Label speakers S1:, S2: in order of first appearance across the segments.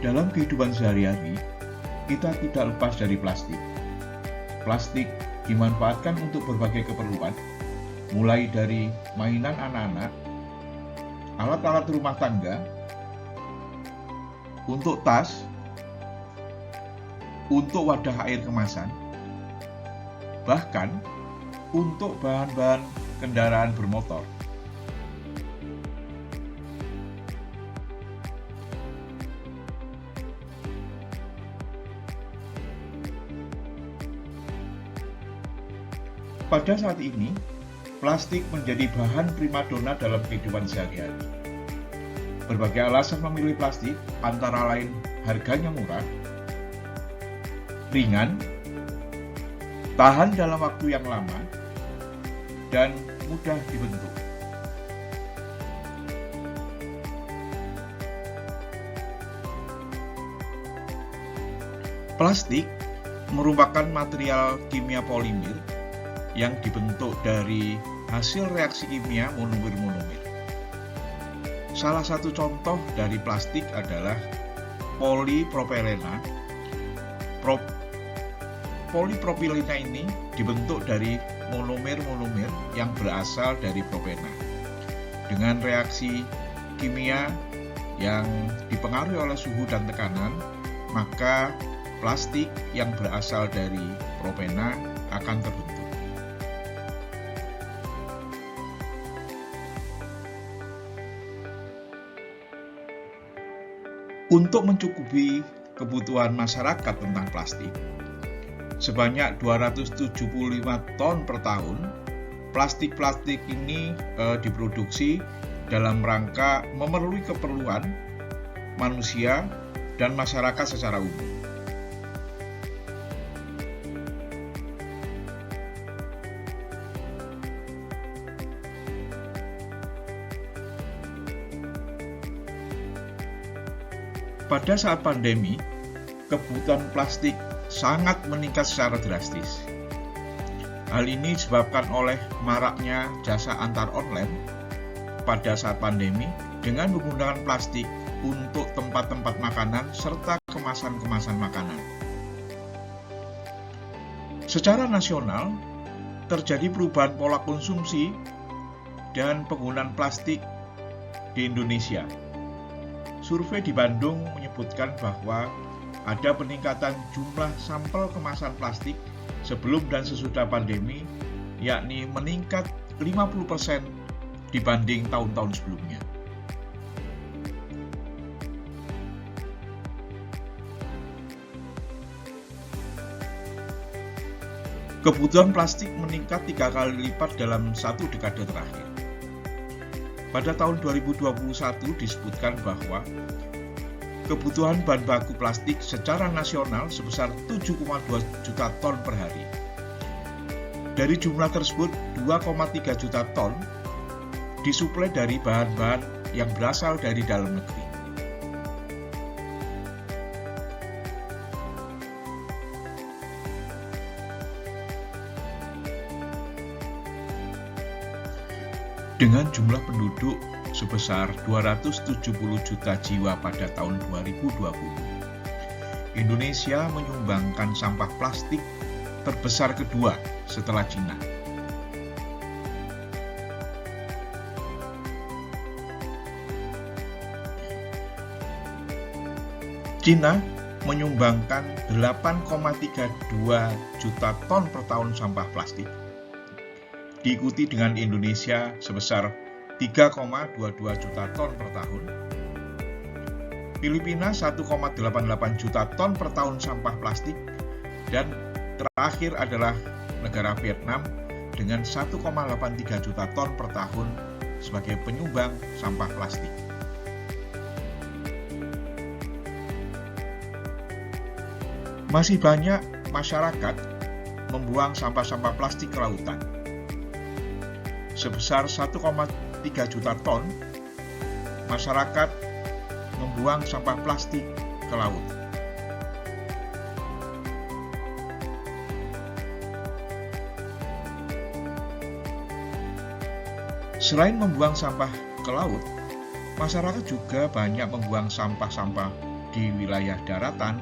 S1: Dalam kehidupan sehari-hari, kita tidak lepas dari plastik. Plastik dimanfaatkan untuk berbagai keperluan, mulai dari mainan anak-anak, alat-alat rumah tangga, untuk tas, untuk wadah air kemasan, bahkan untuk bahan-bahan kendaraan bermotor. Pada saat ini, plastik menjadi bahan primadona dalam kehidupan sehari-hari. Berbagai alasan memilih plastik, antara lain harganya murah, ringan, tahan dalam waktu yang lama, dan mudah dibentuk. Plastik merupakan material kimia polimer yang dibentuk dari hasil reaksi kimia monomer-monomer. Salah satu contoh dari plastik adalah polipropilena. Polipropilena ini dibentuk dari monomer-monomer yang berasal dari propena. Dengan reaksi kimia yang dipengaruhi oleh suhu dan tekanan, maka plastik yang berasal dari propena akan terbentuk. Untuk mencukupi kebutuhan masyarakat tentang plastik, sebanyak 275 ton per tahun, plastik-plastik ini diproduksi dalam rangka memenuhi keperluan manusia dan masyarakat secara umum. Pada saat pandemi, kebutuhan plastik sangat meningkat secara drastis. Hal ini disebabkan oleh maraknya jasa antar online pada saat pandemi dengan menggunakan plastik untuk tempat-tempat makanan serta kemasan-kemasan makanan. Secara nasional, terjadi perubahan pola konsumsi dan penggunaan plastik di Indonesia. Survei di Bandung menyebutkan bahwa ada peningkatan jumlah sampel kemasan plastik sebelum dan sesudah pandemi, yakni meningkat 50% dibanding tahun-tahun sebelumnya. Kebutuhan plastik meningkat 3 kali lipat dalam 1 dekade terakhir. Pada tahun 2021 disebutkan bahwa kebutuhan bahan baku plastik secara nasional sebesar 7,2 juta ton per hari. Dari jumlah tersebut, 2,3 juta ton disuplai dari bahan-bahan yang berasal dari dalam negeri. Dengan jumlah penduduk sebesar 270 juta jiwa pada tahun 2020, Indonesia menyumbangkan sampah plastik terbesar kedua setelah Cina. Cina menyumbangkan 8,32 juta ton per tahun sampah plastik, diikuti dengan Indonesia sebesar 3,22 juta ton per tahun, Filipina 1,88 juta ton per tahun sampah plastik, dan terakhir adalah negara Vietnam dengan 1,83 juta ton per tahun sebagai penyumbang sampah plastik. Masih banyak masyarakat membuang sampah-sampah plastik ke lautan. Sebesar 1,3 juta ton, masyarakat membuang sampah plastik ke laut. Selain membuang sampah ke laut, masyarakat juga banyak membuang sampah-sampah di wilayah daratan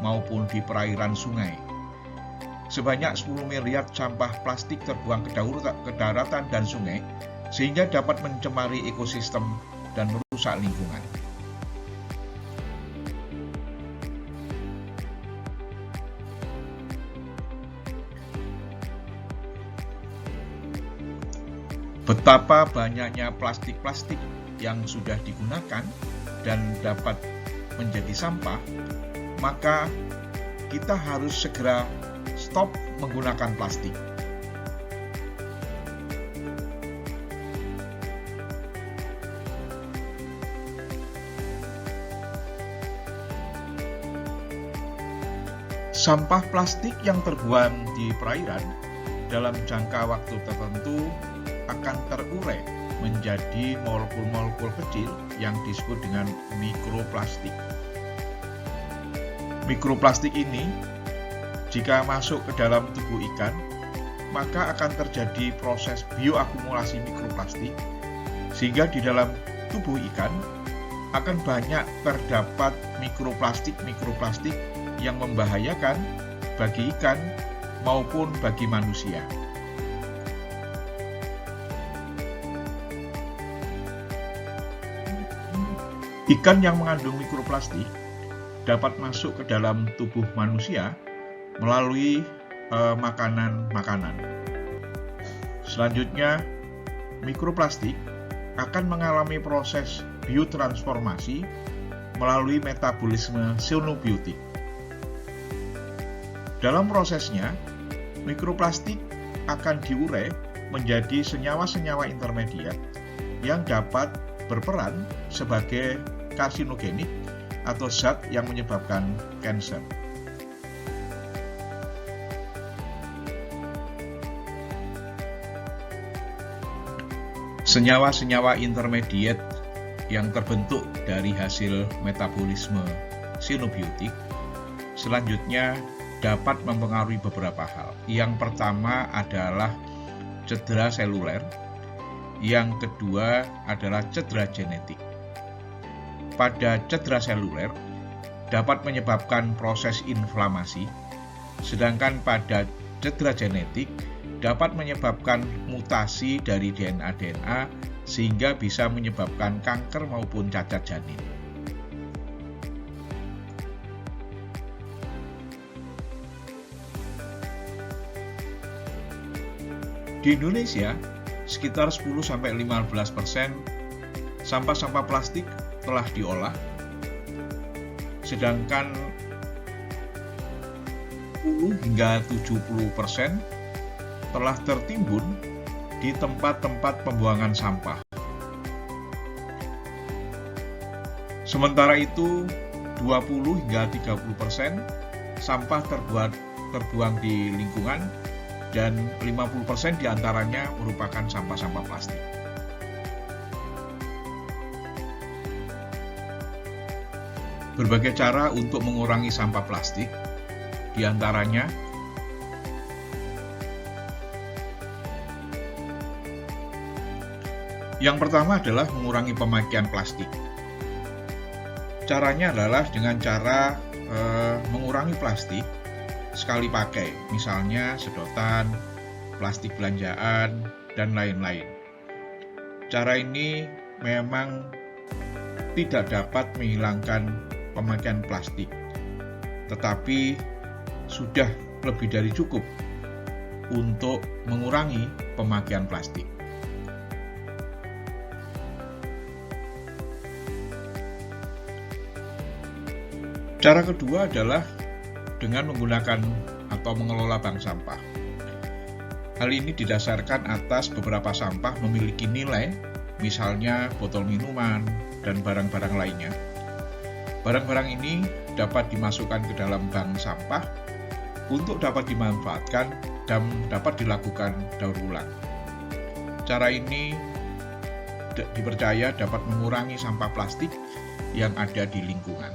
S1: maupun di perairan sungai. Sebanyak 10 miliar sampah plastik terbuang ke daratan dan sungai, sehingga dapat mencemari ekosistem dan merusak lingkungan. Betapa banyaknya plastik-plastik yang sudah digunakan dan dapat menjadi sampah, maka kita harus segera stop menggunakan plastik. Sampah plastik yang terbuang di perairan dalam jangka waktu tertentu akan terurai menjadi molekul-molekul kecil yang disebut dengan mikroplastik. Mikroplastik ini jika masuk ke dalam tubuh ikan, maka akan terjadi proses bioakumulasi mikroplastik, sehingga di dalam tubuh ikan akan banyak terdapat mikroplastik yang membahayakan bagi ikan maupun bagi manusia. Ikan yang mengandung mikroplastik dapat masuk ke dalam tubuh manusia melalui makanan-makanan. Selanjutnya, mikroplastik akan mengalami proses biotransformasi melalui metabolisme cyanobiotik. Dalam prosesnya, mikroplastik akan diurai menjadi senyawa-senyawa intermediat yang dapat berperan sebagai karsinogenik atau zat yang menyebabkan kanker. Senyawa-senyawa intermediate yang terbentuk dari hasil metabolisme cyanobiotik selanjutnya dapat mempengaruhi beberapa hal. Yang pertama adalah cedera seluler, yang kedua adalah cedera genetik. Pada cedera seluler dapat menyebabkan proses inflamasi, sedangkan pada cedera genetik dapat menyebabkan mutasi dari DNA sehingga bisa menyebabkan kanker maupun cacat janin. Di Indonesia, sekitar 10-15% sampah-sampah plastik telah diolah, sedangkan 10-70% telah tertimbun di tempat-tempat pembuangan sampah. Sementara itu, 20-30% sampah terbuang di lingkungan dan 50% diantaranya merupakan sampah-sampah plastik. Berbagai cara untuk mengurangi sampah plastik, diantaranya yang pertama adalah mengurangi pemakaian plastik. Caranya adalah dengan cara mengurangi plastik sekali pakai, misalnya sedotan, plastik belanjaan, dan lain-lain. Cara ini memang tidak dapat menghilangkan pemakaian plastik, tetapi sudah lebih dari cukup untuk mengurangi pemakaian plastik. Cara kedua adalah dengan menggunakan atau mengelola bank sampah. Hal ini didasarkan atas beberapa sampah memiliki nilai, misalnya botol minuman dan barang-barang lainnya. Barang-barang ini dapat dimasukkan ke dalam bank sampah untuk dapat dimanfaatkan dan dapat dilakukan daur ulang. Cara ini dipercaya dapat mengurangi sampah plastik yang ada di lingkungan.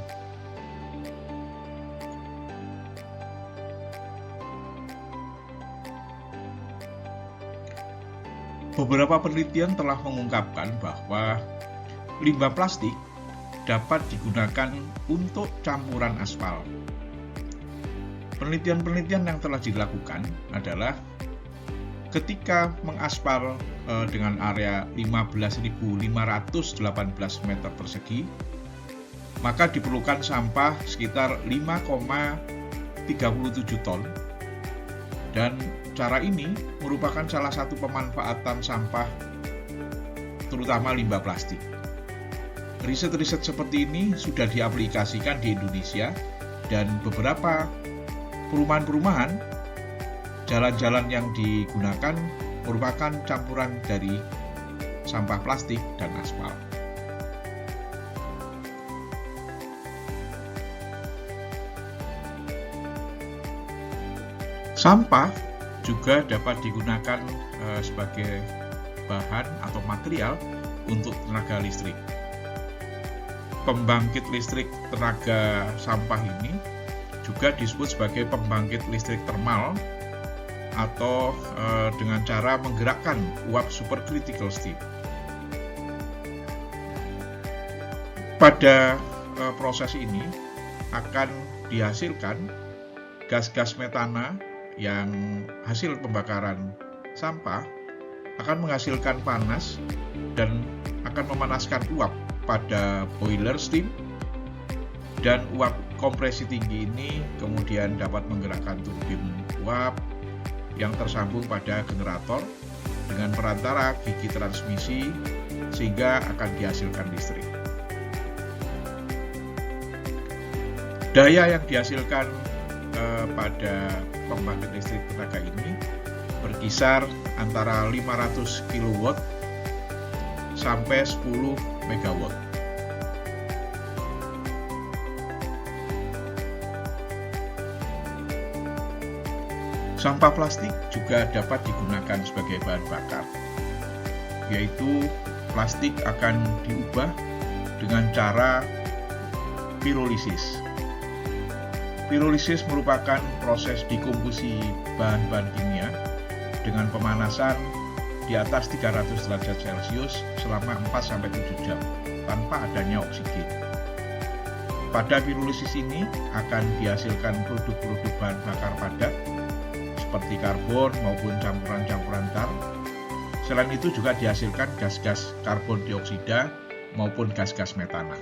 S1: Beberapa penelitian telah mengungkapkan bahwa limbah plastik dapat digunakan untuk campuran aspal. Penelitian-penelitian yang telah dilakukan adalah ketika mengaspal dengan area 15.518 meter persegi, maka diperlukan sampah sekitar 5,37 ton. Dan cara ini merupakan salah satu pemanfaatan sampah, terutama limbah plastik. Riset-riset seperti ini sudah diaplikasikan di Indonesia, dan beberapa perumahan-perumahan, jalan-jalan yang digunakan merupakan campuran dari sampah plastik dan aspal. Sampah juga dapat digunakan sebagai bahan atau material untuk tenaga listrik. Pembangkit listrik tenaga sampah ini juga disebut sebagai pembangkit listrik termal, atau dengan cara menggerakkan uap supercritical steam. Pada proses ini akan dihasilkan gas-gas metana yang hasil pembakaran sampah akan menghasilkan panas dan akan memanaskan uap pada boiler steam, dan uap kompresi tinggi ini kemudian dapat menggerakkan turbin uap yang tersambung pada generator dengan perantara gigi transmisi, sehingga akan dihasilkan listrik. Daya yang dihasilkan pada pembangkit listrik tenaga ini berkisar antara 500 kW sampai 10 MW. Sampah plastik juga dapat digunakan sebagai bahan bakar, yaitu plastik akan diubah dengan cara pirolisis. Pirolisis merupakan proses dekomposisi bahan-bahan kimia dengan pemanasan di atas 300 derajat Celcius selama 4-7 jam tanpa adanya oksigen. Pada pirolisis ini akan dihasilkan produk-produk bahan bakar padat seperti karbon maupun campuran-campuran tar. Selain itu juga dihasilkan gas-gas karbon dioksida maupun gas-gas metana.